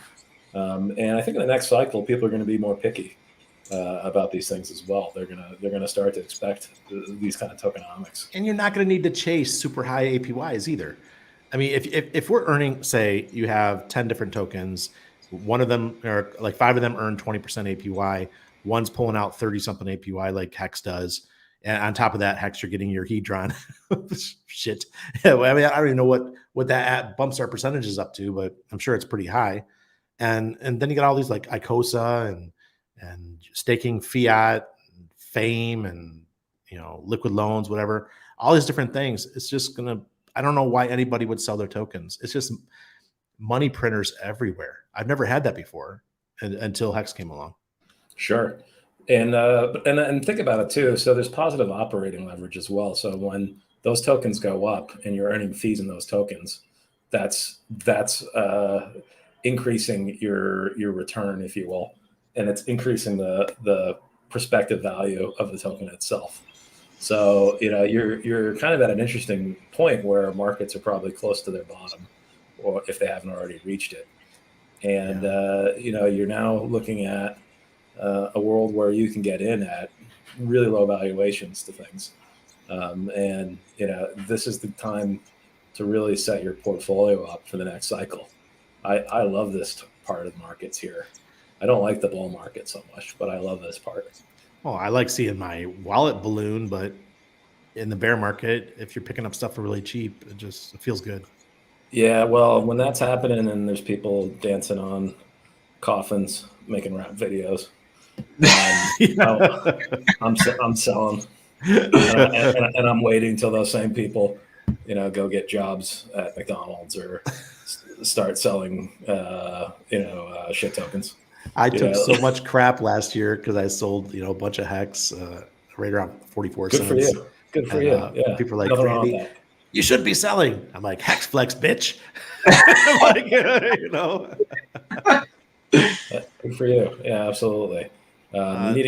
And I think in the next cycle, people are going to be more picky about these things as well. They're gonna start to expect these kind of tokenomics. And you're not going to need to chase super high APYs either. I mean, if we're earning, say you have 10 different tokens, one of them, or like 5 of them earn 20% APY, one's pulling out 30 something APY like Hex does. And on top of that, Hex, you're getting your Hedron shit. I mean, I don't even know what that bumps our percentages up to, but I'm sure it's pretty high. And then you got all these like ICOSA and staking Fiat, Fame, and liquid loans, whatever, all these different things. It's just gonna. I don't know why anybody would sell their tokens. It's just money printers everywhere. I've never had that before until Hex came along. Sure. And think about it too. So there's positive operating leverage as well. So when those tokens go up and you're earning fees in those tokens, that's increasing your return, if you will, and it's increasing the prospective value of the token itself. So you're kind of at an interesting point where markets are probably close to their bottom, or if they haven't already reached it. And you're now looking at a world where you can get in at really low valuations to things. And this is the time to really set your portfolio up for the next cycle. I love this part of the markets here. I don't like the bull market so much, but I love this part. Oh, I like seeing my wallet balloon, but in the bear market, if you're picking up stuff for really cheap, it feels good. Yeah, well, when that's happening and there's people dancing on coffins, making rap videos, I'm selling, and I'm waiting till those same people, go get jobs at McDonald's or start selling, shit tokens. I took so much crap last year because I sold, a bunch of Hex right around 44 cents. Good for you. Good for you. Yeah. People are like, Randy, you should be selling. I'm like, Hex flex, bitch. Like, Good for you. Yeah, absolutely. You need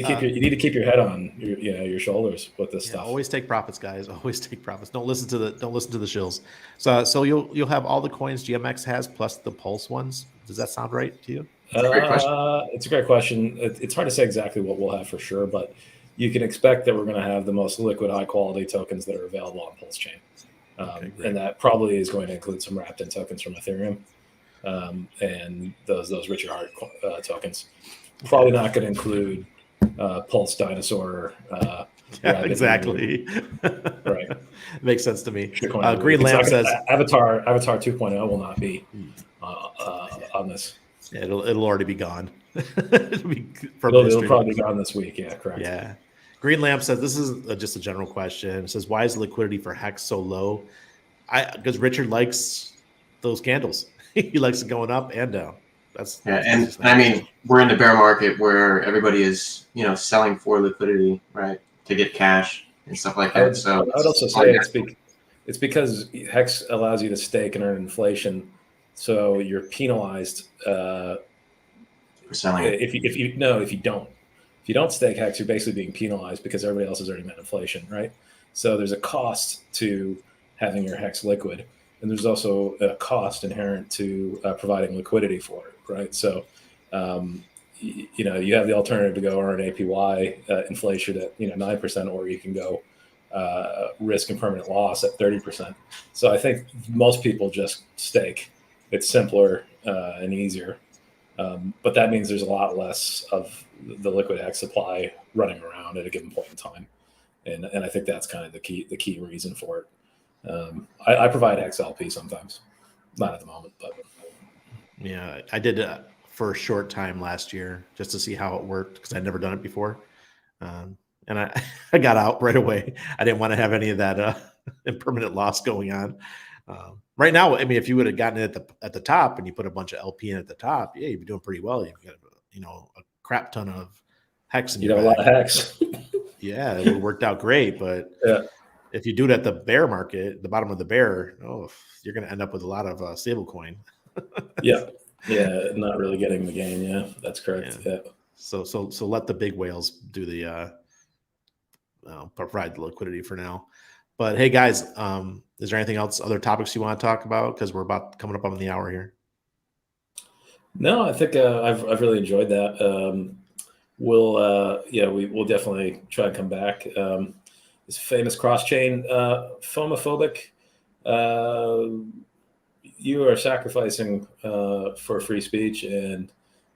to keep your head on your shoulders with this stuff. Always take profits, guys. Always take profits. Don't listen to the shills. So you'll have all the coins GMX has plus the Pulse ones. Does that sound right to you? It's a great question. It's a great question. It's hard to say exactly what we'll have for sure, but you can expect that we're going to have the most liquid, high quality tokens that are available on PulseChain. And that probably is going to include some wrapped in tokens from Ethereum, and those Richard Hart tokens. Probably not going to include Pulse Dinosaur. Exactly. Right. Makes sense to me. Green Lamp says Avatar 2.0 will not be on this. Yeah, it'll already be gone. It'll probably be gone this week. Yeah, correct. Yeah. Green Lamp says this is just a general question. It says, why is the liquidity for Hex so low? Because Richard likes those candles. He likes it going up and down. I mean, we're in the bear market where everybody is, selling for liquidity, right, to get cash and stuff like that. So I would also say it's because Hex allows you to stake and earn inflation, so you're penalized for selling. If you don't stake Hex, you're basically being penalized because everybody else is earning that inflation, right? So there's a cost to having your Hex liquid. And there's also a cost inherent to providing liquidity for it, right? So, you have the alternative to go earn APY inflation at 9%, or you can go risk and permanent loss at 30%. So I think most people just stake. It's simpler and easier, but that means there's a lot less of the liquid X supply running around at a given point in time, and I think that's kind of the key reason for it. I provide XLP sometimes, not at the moment, but yeah, I did for a short time last year just to see how it worked because I'd never done it before. And I got out right away. I didn't want to have any of that impermanent loss going on. Right now, I mean, if you would have gotten it at the top and you put a bunch of LP in at the top, yeah, you'd be doing pretty well. You've got a crap ton of hex in you your have a lot bag. of hex. Yeah, it would have worked out great. But Yeah. if you do it at the bear market, the bottom of the bear, you're going to end up with a lot of stable coin. Yeah, not really getting the gain. Yeah, that's correct. Yeah. So let the big whales do the provide the liquidity for now. But hey, guys, is there anything else, other topics you want to talk about? Because we're about coming up on the hour here. No, I think I've really enjoyed that. We'll definitely try and come back. This famous cross-chain phomophobic. You are sacrificing for free speech, and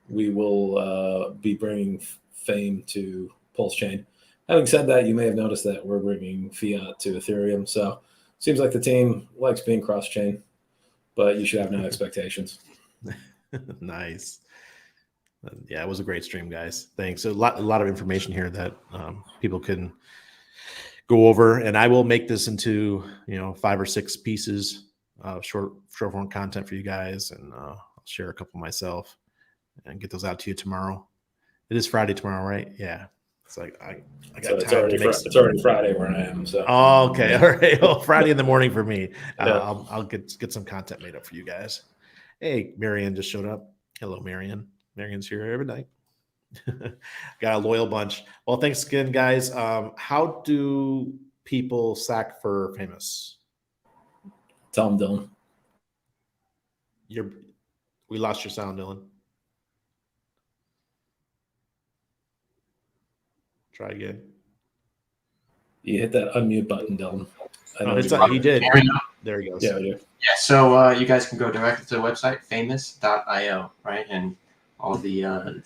we will be bringing fame to PulseChain. Having said that, you may have noticed that we're bringing Fiat to Ethereum. So seems like the team likes being cross-chain, but you should have no expectations. Nice. Yeah, it was a great stream, guys. Thanks. A lot of information here that people can go over, and I will make this into 5 or 6 pieces of short form content for you guys, and I'll share a couple myself and get those out to you tomorrow. It is Friday tomorrow, right? Yeah. It's like I got time to make. It's already Friday where I am. So. Oh, okay. All right. Well, Friday in the morning for me. Yeah. I'll get some content made up for you guys. Hey, Marianne just showed up. Hello, Marianne. Marianne's here every night. Got a loyal bunch. Well, thanks again, guys. How do people sack for famous? Tell them, Dylan. We lost your sound, Dylan. Try again. You hit that unmute button, Dylan. He did. There he goes. Yeah, we do. Yeah, so you guys can go directly to the website, famous.io, right? And all the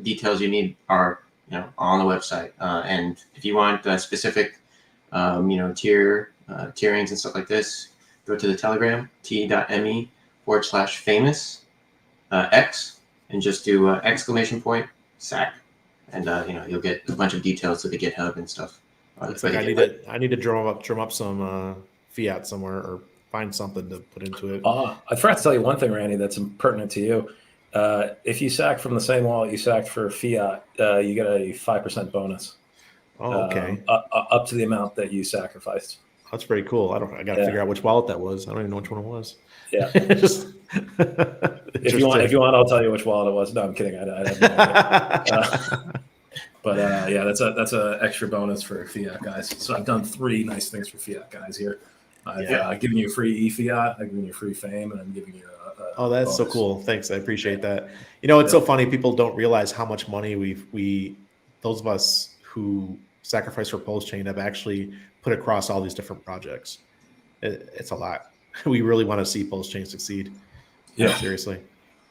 details you need are on the website. And if you want specific tierings and stuff like this, go to the Telegram, t.me/famous X, and just do !SAC, and you'll get a bunch of details to the GitHub and stuff. Looks like I need to drum up some Fiat somewhere, or find something to put into it. I forgot to tell you one thing, Randy, that's pertinent to you. If you sack from the same wallet you sacked for Fiat, you get a 5% bonus. Oh, okay. Up to the amount that you sacrificed. That's pretty cool. I got to figure out which wallet that was. I don't even know which one it was. Yeah. Just if you want, I'll tell you which wallet it was. No, I'm kidding. I have no idea. But that's a extra bonus for Fiat guys. So I've done 3 nice things for Fiat guys here. I've given you free eFiat, I've given you free fame, and I'm giving you oh, that's bonus. So cool. Thanks. I appreciate that. It's so funny. People don't realize how much money those of us who sacrifice for PulseChain have actually put across all these different projects. It's a lot. We really want to see PulseChain succeed. Yeah, seriously.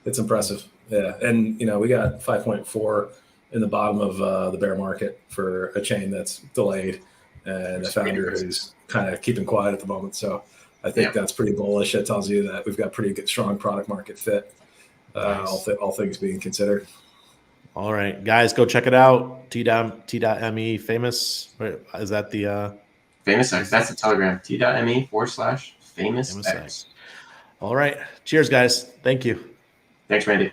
It's impressive. Yeah. And, we got 5.4 in the bottom of the bear market for a chain that's delayed, and a founder who's kind of keeping quiet at the moment. So I think that's pretty bullish. It tells you that we've got pretty good, strong product market fit, nice. all things being considered. All right, guys, go check it out. T.me famous. Is that the famous X? That's the Telegram. T.me/famous X. All right. Cheers, guys. Thank you. Thanks, Randy.